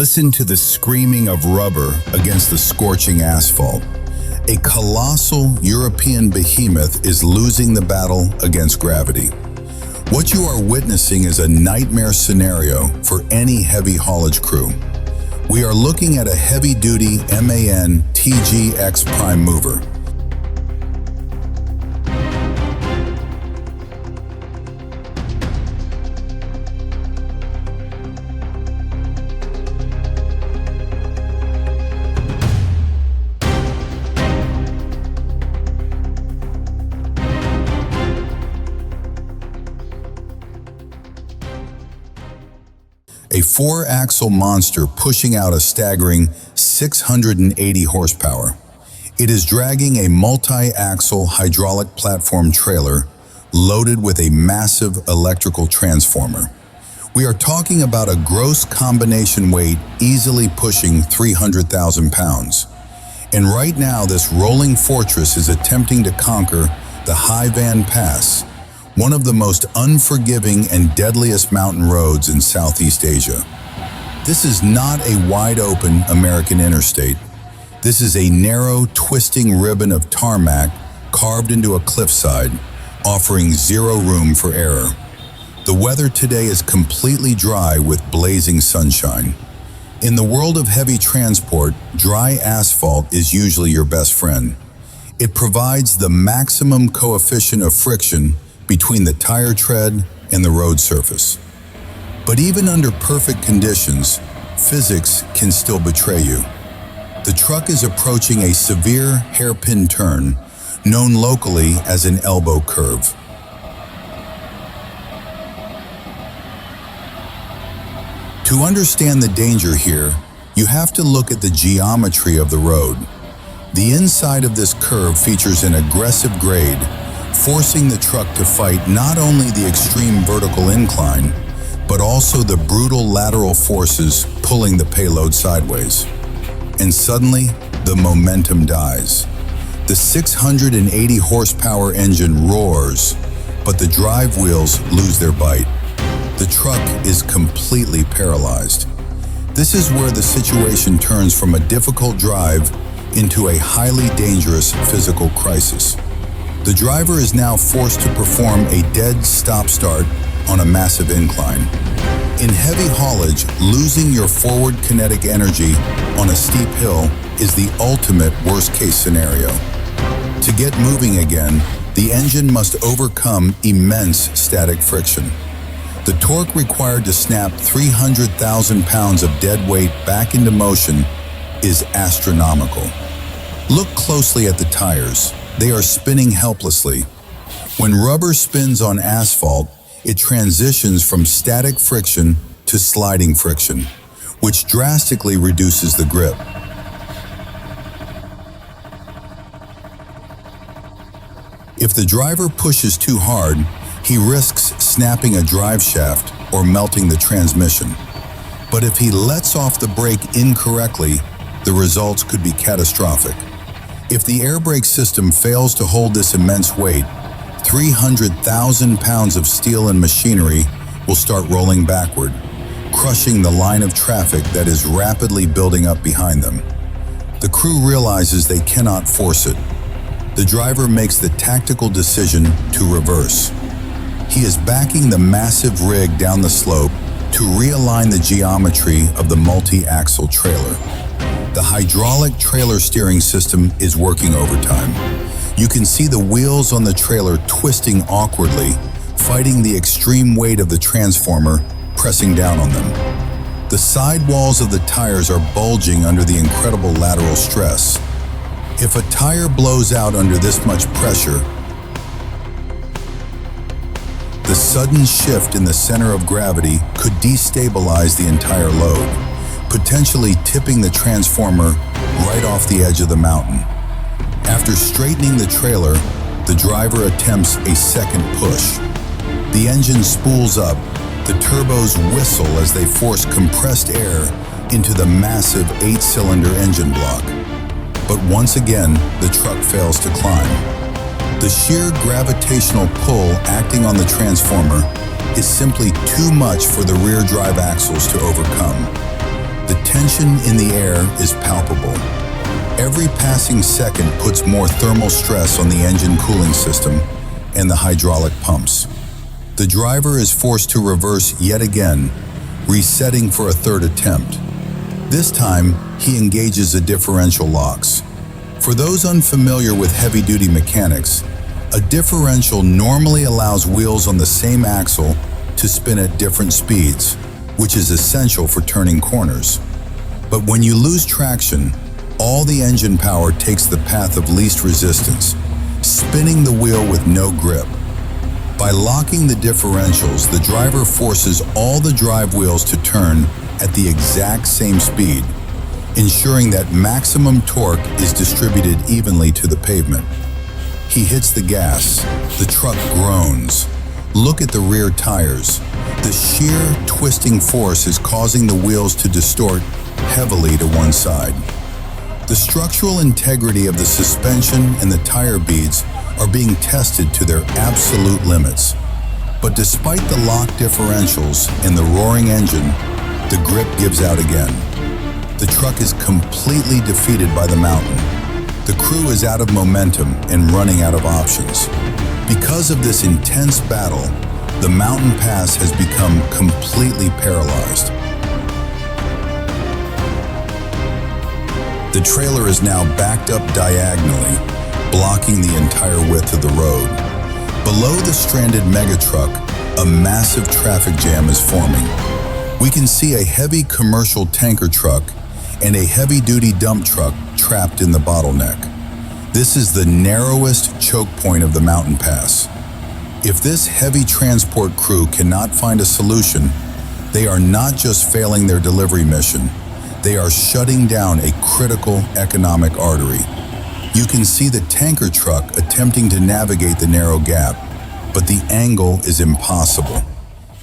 Listen to the screaming of rubber against the scorching asphalt. A colossal European behemoth is losing the battle against gravity. What you are witnessing is a nightmare scenario for any heavy haulage crew. We are looking at a heavy-duty MAN TGX prime mover. A four-axle monster pushing out a staggering 680 horsepower. It is dragging a multi-axle hydraulic platform trailer loaded with a massive electrical transformer. We are talking about a gross combination weight easily pushing 300,000 pounds. And right now, this rolling fortress is attempting to conquer the High Van Pass, one of the most unforgiving and deadliest mountain roads in Southeast Asia. This is not a wide-open American interstate. This is a narrow, twisting ribbon of tarmac carved into a cliffside, offering zero room for error. The weather today is completely dry with blazing sunshine. In the world of heavy transport, dry asphalt is usually your best friend. It provides the maximum coefficient of friction between the tire tread and the road surface. But even under perfect conditions, physics can still betray you. The truck is approaching a severe hairpin turn, known locally as an elbow curve. To understand the danger here, you have to look at the geometry of the road. The inside of this curve features an aggressive grade, forcing the truck to fight not only the extreme vertical incline, but also the brutal lateral forces pulling the payload sideways. And suddenly, the momentum dies. The 680 horsepower engine roars, but the drive wheels lose their bite. The truck is completely paralyzed. This is where the situation turns from a difficult drive into a highly dangerous physical crisis. The driver is now forced to perform a dead stop-start on a massive incline. In heavy haulage, losing your forward kinetic energy on a steep hill is the ultimate worst-case scenario. To get moving again, the engine must overcome immense static friction. The torque required to snap 300,000 pounds of dead weight back into motion is astronomical. Look closely at the tires. They are spinning helplessly. When rubber spins on asphalt, it transitions from static friction to sliding friction, which drastically reduces the grip. If the driver pushes too hard, he risks snapping a drive shaft or melting the transmission. But if he lets off the brake incorrectly, the results could be catastrophic. If the air brake system fails to hold this immense weight, 300,000 pounds of steel and machinery will start rolling backward, crushing the line of traffic that is rapidly building up behind them. The crew realizes they cannot force it. The driver makes the tactical decision to reverse. He is backing the massive rig down the slope to realign the geometry of the multi-axle trailer. The hydraulic trailer steering system is working overtime. You can see the wheels on the trailer twisting awkwardly, fighting the extreme weight of the transformer pressing down on them. The side walls of the tires are bulging under the incredible lateral stress. If a tire blows out under this much pressure, the sudden shift in the center of gravity could destabilize the entire load, potentially tipping the transformer right off the edge of the mountain. After straightening the trailer, the driver attempts a second push. The engine spools up, the turbos whistle as they force compressed air into the massive 8-cylinder engine block. But once again, the truck fails to climb. The sheer gravitational pull acting on the transformer is simply too much for the rear drive axles to overcome. The tension in the air is palpable. Every passing second puts more thermal stress on the engine cooling system and the hydraulic pumps. The driver is forced to reverse yet again, resetting for a third attempt. This time, he engages the differential locks. For those unfamiliar with heavy-duty mechanics, a differential normally allows wheels on the same axle to spin at different speeds, which is essential for turning corners. But when you lose traction, all the engine power takes the path of least resistance, spinning the wheel with no grip. By locking the differentials, the driver forces all the drive wheels to turn at the exact same speed, ensuring that maximum torque is distributed evenly to the pavement. He hits the gas. The truck groans. Look at the rear tires. The sheer twisting force is causing the wheels to distort heavily to one side. The structural integrity of the suspension and the tire beads are being tested to their absolute limits. But despite the locked differentials and the roaring engine, the grip gives out again. The truck is completely defeated by the mountain. The crew is out of momentum and running out of options. Because of this intense battle, the mountain pass has become completely paralyzed. The trailer is now backed up diagonally, blocking the entire width of the road. Below the stranded megatruck, a massive traffic jam is forming. We can see a heavy commercial tanker truck and a heavy-duty dump truck trapped in the bottleneck. This is the narrowest choke point of the mountain pass. If this heavy transport crew cannot find a solution, they are not just failing their delivery mission, they are shutting down a critical economic artery. You can see the tanker truck attempting to navigate the narrow gap, but the angle is impossible.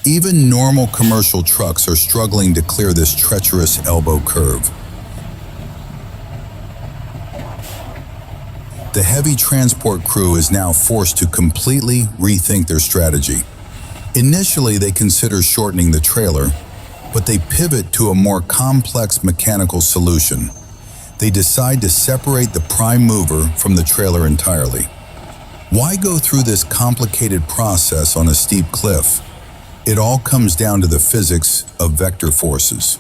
Even normal commercial trucks are struggling to clear this treacherous elbow curve. The heavy transport crew is now forced to completely rethink their strategy. Initially, they consider shortening the trailer, but they pivot to a more complex mechanical solution. They decide to separate the prime mover from the trailer entirely. Why go through this complicated process on a steep cliff? It all comes down to the physics of vector forces.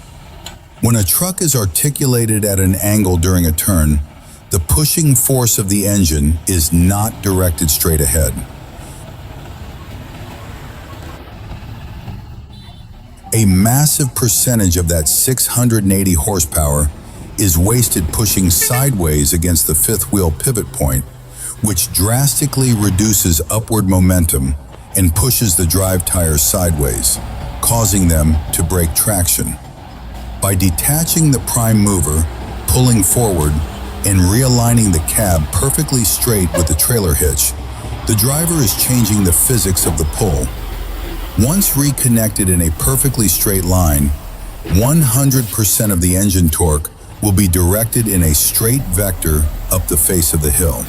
When a truck is articulated at an angle during a turn, the pushing force of the engine is not directed straight ahead. A massive percentage of that 680 horsepower is wasted pushing sideways against the fifth wheel pivot point, which drastically reduces upward momentum and pushes the drive tires sideways, causing them to break traction. By detaching the prime mover, pulling forward, and realigning the cab perfectly straight with the trailer hitch, the driver is changing the physics of the pull. Once reconnected in a perfectly straight line, 100% of the engine torque will be directed in a straight vector up the face of the hill.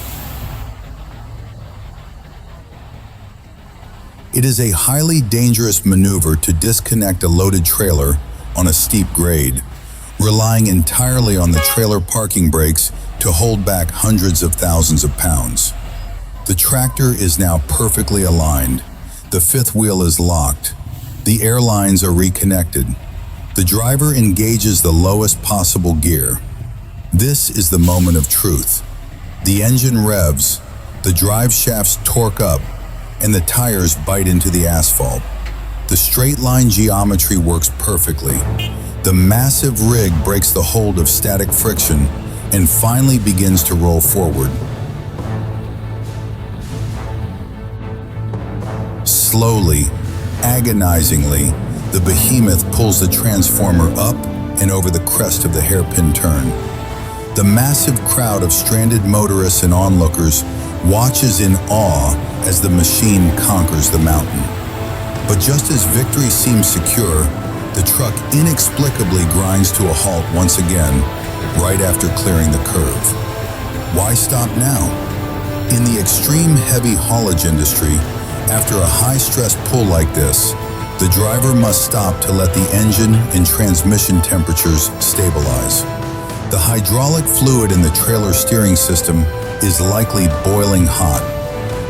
It is a highly dangerous maneuver to disconnect a loaded trailer on a steep grade, relying entirely on the trailer parking brakes to hold back hundreds of thousands of pounds. The tractor is now perfectly aligned. The fifth wheel is locked. The air lines are reconnected. The driver engages the lowest possible gear. This is the moment of truth. The engine revs, the drive shafts torque up, and the tires bite into the asphalt. The straight line geometry works perfectly. The massive rig breaks the hold of static friction and finally begins to roll forward. Slowly, agonizingly, the behemoth pulls the transformer up and over the crest of the hairpin turn. The massive crowd of stranded motorists and onlookers watches in awe as the machine conquers the mountain. But just as victory seems secure, the truck inexplicably grinds to a halt once again, right after clearing the curve. Why stop now? In the extreme heavy haulage industry, after a high-stress pull like this, The driver must stop to let the engine and transmission temperatures stabilize. The hydraulic fluid in the trailer steering system is likely boiling hot,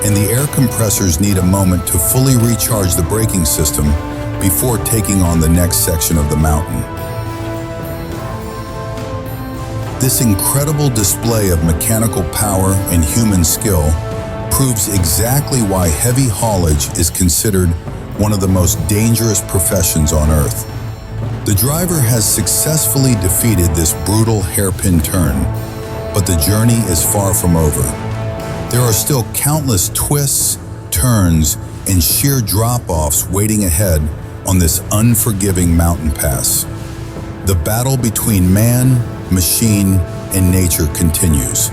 and the air compressors need a moment to fully recharge the braking system before taking on the next section of the mountain. This incredible display of mechanical power and human skill proves exactly why heavy haulage is considered one of the most dangerous professions on Earth. The driver has successfully defeated this brutal hairpin turn, but the journey is far from over. There are still countless twists, turns, and sheer drop-offs waiting ahead on this unforgiving mountain pass. The battle between man, machine, and nature continues.